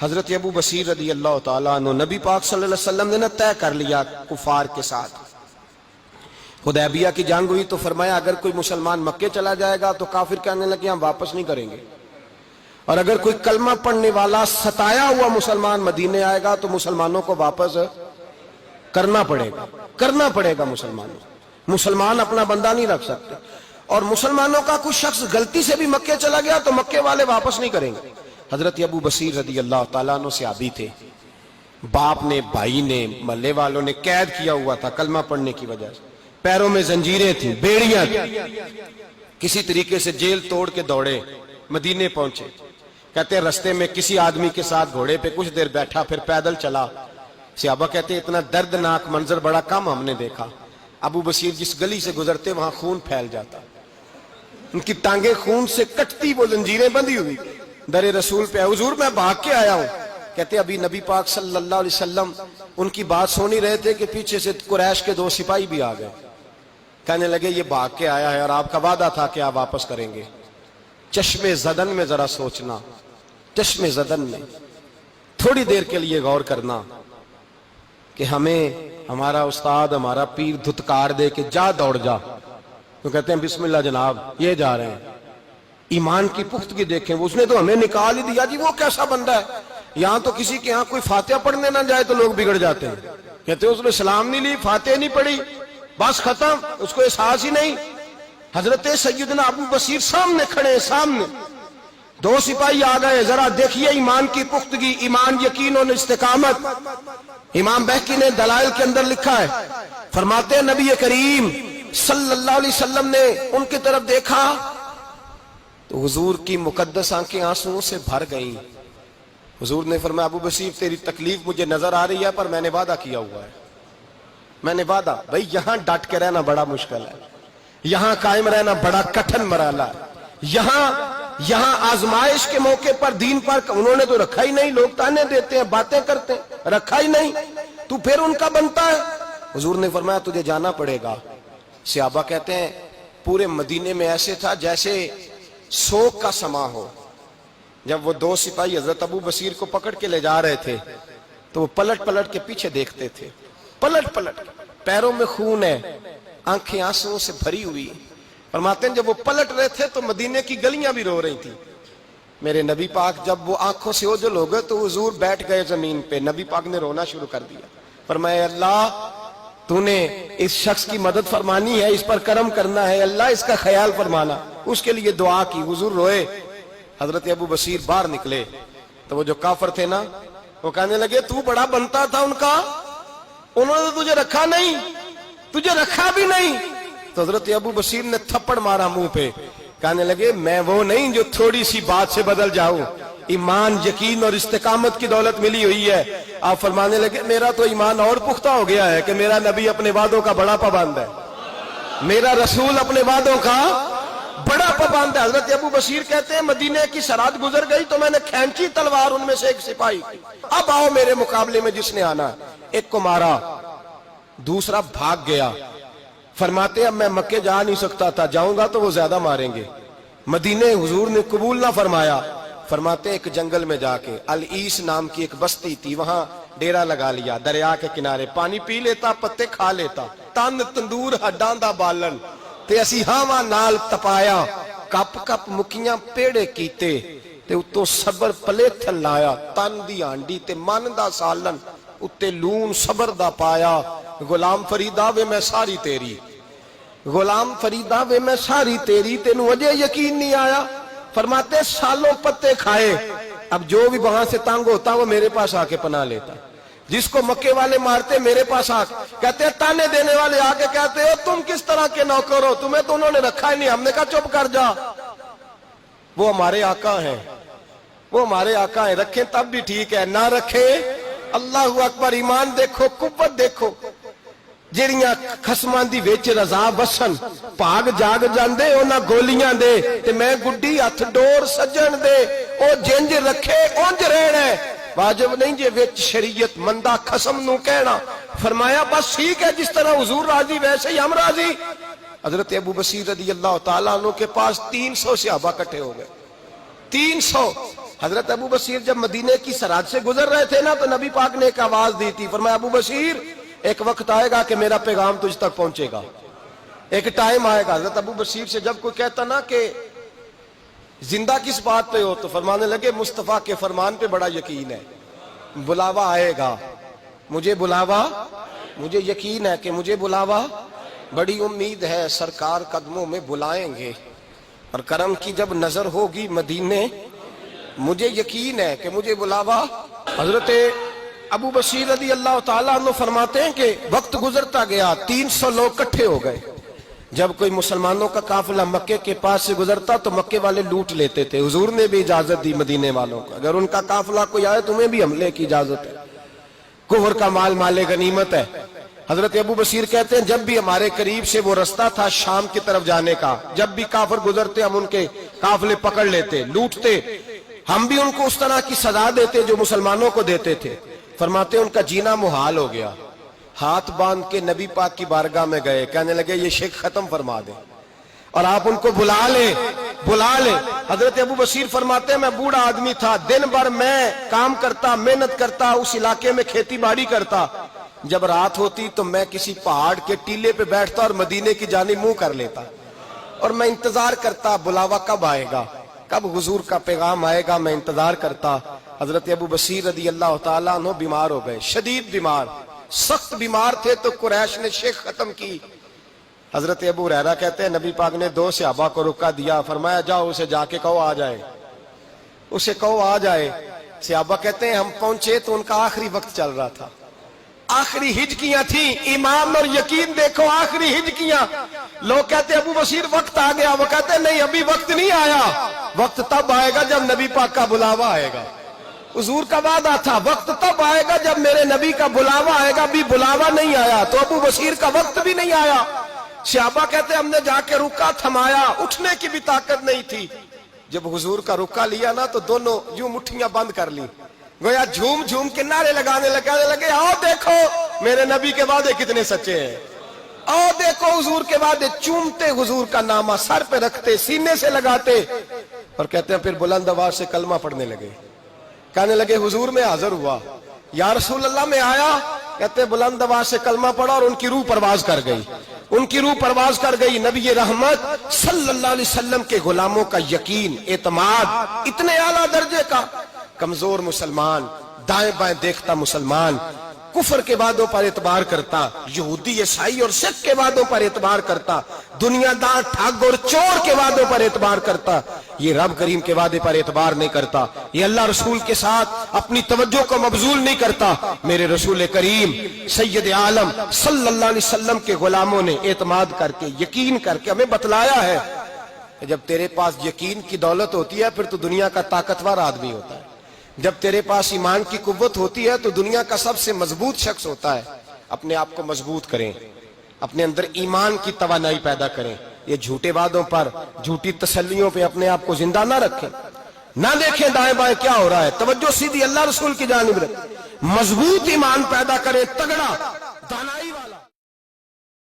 حضرت ابو بصیر رضی اللہ تعالیٰ عنہ نبی پاک صلی اللہ علیہ وسلم نے طے کر لیا کفار کے ساتھ. حدیبیہ کی جنگ ہوئی تو فرمایا اگر کوئی مسلمان مکے چلا جائے گا تو کافر کہنے لگے ہم واپس نہیں کریں گے، اور اگر کوئی کلمہ پڑھنے والا ستایا ہوا مسلمان مدینے آئے گا تو مسلمانوں کو واپس کرنا پڑے گا. مسلمان اپنا بندہ نہیں رکھ سکتے، اور مسلمانوں کا کوئی شخص غلطی سے بھی مکے چلا گیا تو مکے والے واپس نہیں کریں گے. حضرت ابو بصیر رضی اللہ تعالیٰ عنہ صحابی تھے، باپ نے بھائی نے محلے والوں نے قید کیا ہوا تھا کلمہ پڑھنے کی وجہ سے، پیروں میں زنجیریں تھیں، بیڑیاں تھیں، کسی طریقے سے جیل توڑ کے دوڑے مدینے پہنچے. کہتے ہیں رستے میں کسی آدمی کے ساتھ گھوڑے پہ کچھ دیر بیٹھا پھر پیدل چلا. صحابہ کہتے ہیں اتنا دردناک منظر بڑا کم ہم نے دیکھا. ابو بصیر جس گلی سے گزرتے وہاں خون پھیل جاتا، ان کی ٹانگیں خون سے کٹتی، وہ زنجیریں بندھی ہوئی. در رسول پہ حضور میں بھاگ کے آیا ہوں. کہتے ابھی نبی پاک صلی اللہ علیہ وسلم ان کی بات سن ہی رہے تھے کہ پیچھے سے قریش کے 2 سپاہی بھی آ گئے. کہنے لگے یہ بھاگ کے آیا ہے اور آپ کا وعدہ تھا کہ آپ واپس کریں گے. چشم زدن میں ذرا سوچنا، چشم زدن میں تھوڑی دیر کے لیے غور کرنا کہ ہمیں ہمارا استاد ہمارا پیر دھتکار دے کہ جا دوڑ جا، تو کہتے ہیں بسم اللہ جناب یہ جا رہے ہیں. ایمان کی پختگی دیکھیں، اس نے تو ہمیں نکال ہی دیا جی، وہ کیسا بندہ ہے. یہاں تو کسی کے ہاں کوئی فاتحہ پڑھنے نہ جائے تو لوگ بگڑ جاتے ہیں. کہتے ہیں اس نے سلام نہیں لی، فاتحہ نہیں پڑھی، بس ختم، اس کو احساس ہی نہیں. حضرت سیدنا ابو بصیر سامنے کھڑے، سامنے 2 سپاہی آ گئے. ذرا دیکھیے ایمان کی پختگی، ایمان، یقین اور استقامت. امام بہقی نے دلائل کے اندر لکھا ہے، فرماتے ہیں نبی کریم صلی اللہ علیہ وسلم نے ان کی طرف دیکھا تو حضور کی مقدس آنکھیں آنسوؤں سے بھر گئیں. حضور نے فرمایا ابو بصیر تیری تکلیف مجھے نظر آ رہی ہے پر میں نے وعدہ کیا ہوا ہے، میں نے وعدہ. بھائی یہاں ڈٹ کے رہنا بڑا مشکل ہے، یہاں قائم رہنا بڑا کٹھن مرحلہ ہے. یہاں آزمائش کے موقع پر دین پر انہوں نے تو رکھا ہی نہیں. لوگ تانے دیتے ہیں، باتیں کرتے ہیں، رکھا ہی نہیں، تو پھر ان کا بنتا ہے. حضور نے فرمایا تجھے جانا پڑے گا. صحابہ کہتے ہیں پورے مدینے میں ایسے تھا جیسے سوگ کا سما ہو. جب وہ 2 سپاہی حضرت ابو بصیر کو پکڑ کے لے جا رہے تھے تو وہ پلٹ پلٹ کے پیچھے دیکھتے تھے، پلٹ پلٹ، پیروں میں خون ہے، آنکھیں آنسوؤں سے بھری ہوئی. فرماتے ہیں جب وہ پلٹ رہے تھے تو مدینے کی گلیاں بھی رو رہی تھی. میرے نبی پاک جب وہ آنکھوں سے اوجھل ہو گئے تو حضور بیٹھ گئے زمین پہ. نبی پاک نے رونا شروع کر دیا. فرمایا اللہ تو نے اس شخص کی مدد فرمانی ہے، اس پر کرم کرنا ہے، اللہ اس کا خیال فرمانا. اس کے لیے دعا کی، حضور روئے. حضرت ابو بصیر باہر نکلے تو وہ جو کافر تھے نا وہ کہنے لگے تو بڑا بنتا تھا ان کا، انہوں نے تجھے رکھا نہیں، تجھے رکھا بھی نہیں. تو حضرت ابو بصیر نے تھپڑ مارا منہ پہ. کہنے لگے میں وہ نہیں جو تھوڑی سی بات سے بدل جاؤں. ایمان، یقین اور استقامت کی دولت ملی ہوئی ہے. آپ فرمانے لگے میرا تو ایمان اور پختہ ہو گیا ہے کہ میرا نبی اپنے وعدوں کا بڑا پابند ہے، میرا رسول اپنے وعدوں کا بڑا پابند ہے. حضرت ابو بصیر کہتے ہیں مدینے کی سرحد گزر گئی تو میں نے کھینچی تلوار ان میں سے ایک سپاہی، اب آؤ میرے مقابلے میں جس نے آنا ہے. ایک کو مارا، دوسرا بھاگ گیا. فرماتے اب میں مکے جا نہیں سکتا تھا، جاؤں گا تو وہ زیادہ ماریں گے. مدینے حضور نے قبول نہ فرمایا. فرماتے ایک جنگل میں جا کے العیس نام کی ایک بستی تھی، وہاں ڈیرا لگا لیا. دریا کے کنارے پانی پی لیتا، پتے کھا لیتا. تن تندور ہڈاں دا بالن تے اسی ہاواں نال تپایا. کپ کپ مکیاں پیڑے کیتے تے اتوں صبر پلیتھن لایا. تن دی ہانڈی تے من دا سالن اتے لون صبر دا پایا. غلام فریدا وے میں ساری تیری، غلام فریدا وے میں ساری تیری، تینوں وجہ یقین نہیں آیا. فرماتے سالوں پتے کھائے. اب جو بھی وہاں سے تنگ ہوتا وہ میرے پاس آ کے پناہ لیتا. جس کو مکے والے مارتے میرے پاس آ کہتے تانے دینے والے آ کے کہتے ہو تم کس طرح کے نوکر ہو، تمہیں تو انہوں نے رکھا ہی نہیں. ہم نے کہا چپ کر جا، وہ ہمارے آقا ہیں، وہ ہمارے آقا ہیں. رکھیں تب بھی ٹھیک ہے، نہ رکھیں اللہ اکبر. ایمان دیکھو، قوت دیکھو. جڑیاں خصماں دی وچ رضا وسن بھاگ جاگ جاندے انہاں گولیاں دے تے میں گڈی ہتھ ڈور سجن دے. او جنج رکھے اونج رہنا ہے، واجب نہیں جے وچ شریعت مندہ خصم نو کہنا. فرمایا بس ٹھیک ہے، جس طرح حضور راضی ویسے ہی ہم راضی. حضرت ابو بصیر رضی اللہ تعالیٰ عنہ کے پاس 300 صحابہ کٹھے ہو گئے. 300 حضرت ابو بصیر جب مدینے کی سرحد سے گزر رہے تھے نا تو نبی پاک نے ایک آواز دی تھی، فرمایا ابو بصیر ایک وقت آئے گا کہ میرا پیغام تجھ تک پہنچے گا، ایک ٹائم آئے گا۔ حضرت ابو بصیر سے جب کوئی کہتا نا کہ زندہ کس بات پہ ہو تو فرمانے لگے مصطفیٰ کے فرمان پہ بڑا یقین ہے، بلاوا آئے گا، مجھے بلاوا، مجھے یقین ہے کہ مجھے بلاوا، بڑی امید ہے سرکار قدموں میں بلائیں گے اور کرم کی جب نظر ہوگی مدینے، مجھے یقین ہے کہ مجھے بلاوا۔ حضرت ابو بصیر رضی اللہ تعالیٰ عنہ فرماتے ہیں کہ وقت گزرتا گیا، 300 لوگ کٹھے ہو گئے۔ جب کوئی مسلمانوں کا قافلہ مکے کے پاس سے گزرتا تو مکے والے لوٹ لیتے تھے۔ حضور نے بھی اجازت دی مدینے والوں کو، اگر ان کا قافلہ کوئی آئے تمہیں بھی حملے کی اجازت ہے، کفر کا مال مال غنیمت ہے۔ حضرت ابو بصیر کہتے ہیں جب بھی ہمارے قریب سے وہ رستہ تھا شام کی طرف جانے کا، جب بھی کافر گزرتے ہم ان کے قافلے پکڑ لیتے، لوٹتے، ہم بھی ان کو اس طرح کی سزا دیتے جو مسلمانوں کو دیتے تھے۔ فرماتے ان کا جینا محال ہو گیا، ہاتھ باندھ کے نبی پاک کی بارگاہ میں گئے، کہنے لگے یہ شرک ختم فرما دیں اور آپ ان کو بلا لیں، بلا لیں۔ حضرت ابو بصیر فرماتے ہیں میں بوڑھا آدمی تھا، دن بھر میں کام کرتا، محنت کرتا، اس علاقے میں کھیتی باڑی کرتا، جب رات ہوتی تو میں کسی پہاڑ کے ٹیلے پہ بیٹھتا اور مدینے کی جانب منہ کر لیتا اور میں انتظار کرتا بلاوا کب آئے گا، کب حضور کا پیغام آئے گا، میں انتظار کرتا۔ حضرت ابو بصیر رضی اللہ تعالیٰ عنہ بیمار ہو گئے، شدید بیمار، سخت بیمار تھے تو قریش نے شیخ ختم کی۔ حضرت ابو ہریرہ کہتے ہیں نبی پاک نے 2 صحابہ کو رکا دیا، فرمایا جاؤ اسے جا کے کہو آ جائے، اسے کہو آ جائے۔ صحابہ کہتے ہیں ہم پہنچے تو ان کا آخری وقت چل رہا تھا، آخری ہجکیاں تھیں، ایمان اور یقین دیکھو، آخری ہجکیاں۔ لوگ کہتے ابو بصیر وقت آ گیا، وہ کہتے نہیں ابھی وقت نہیں آیا، وقت تب آئے گا جب نبی پاک کا بلاوا آئے گا۔ حضور کا وعدہ تھا وقت تب آئے گا جب میرے نبی کا بلاوا آئے گا، ابھی بلاوا نہیں آیا تو ابو بصیر کا وقت بھی نہیں آیا۔ صحابہ کہتے ہم نے جا کے رکا، تھمایا، اٹھنے کی بھی طاقت نہیں تھی۔ جب حضور کا رکا لیا نا تو دونوں یوں مٹھیاں بند کر لی، گویا جھوم جھوم کے نعرے لگانے لگے آؤ دیکھو میرے نبی کے وعدے کتنے سچے ہیں، آؤ دیکھو حضور کے وعدے، چومتے حضور کا نامہ، سر پہ رکھتے، سینے سے لگاتے، اور کہتے ہیں پھر بلند آواز سے کلمہ پڑھنے لگے، کہنے لگے حضور میں حاضر ہوا، یا رسول اللہ میں آیا، کہتے بلند آواز سے کلمہ پڑھا اور ان کی روح پرواز کر گئی، ان کی روح پرواز کر گئی۔ نبی رحمت صلی اللہ علیہ وسلم کے غلاموں کا یقین، اعتماد اتنے اعلیٰ درجے کا، کمزور مسلمان، دائیں بائیں دیکھتا مسلمان، کفر کے وعدوں پر اعتبار کرتا، یہودی عیسائی اور سکھ کے وعدوں پر اعتبار کرتا، دنیا دار ٹھگ اور چور کے وعدوں پر اعتبار کرتا، یہ رب کریم کے وعدے پر اعتبار نہیں کرتا، یہ اللہ رسول کے ساتھ اپنی توجہ کو مبذول نہیں کرتا۔ میرے رسول کریم سید عالم صلی اللہ علیہ وسلم کے غلاموں نے اعتماد کر کے، یقین کر کے ہمیں بتلایا ہے کہ جب تیرے پاس یقین کی دولت ہوتی ہے پھر تو دنیا کا طاقتور آدمی ہوتا ہے، جب تیرے پاس ایمان کی قوت ہوتی ہے تو دنیا کا سب سے مضبوط شخص ہوتا ہے۔ اپنے آپ کو مضبوط کریں، اپنے اندر ایمان کی توانائی پیدا کریں، یہ جھوٹے وعدوں پر، جھوٹی تسلیوں پہ اپنے آپ کو زندہ نہ رکھیں، نہ دیکھیں دائیں بائیں کیا ہو رہا ہے، توجہ سیدھی اللہ رسول کی جانب رکھیں، مضبوط ایمان پیدا کریں، تگڑا دانائی والا۔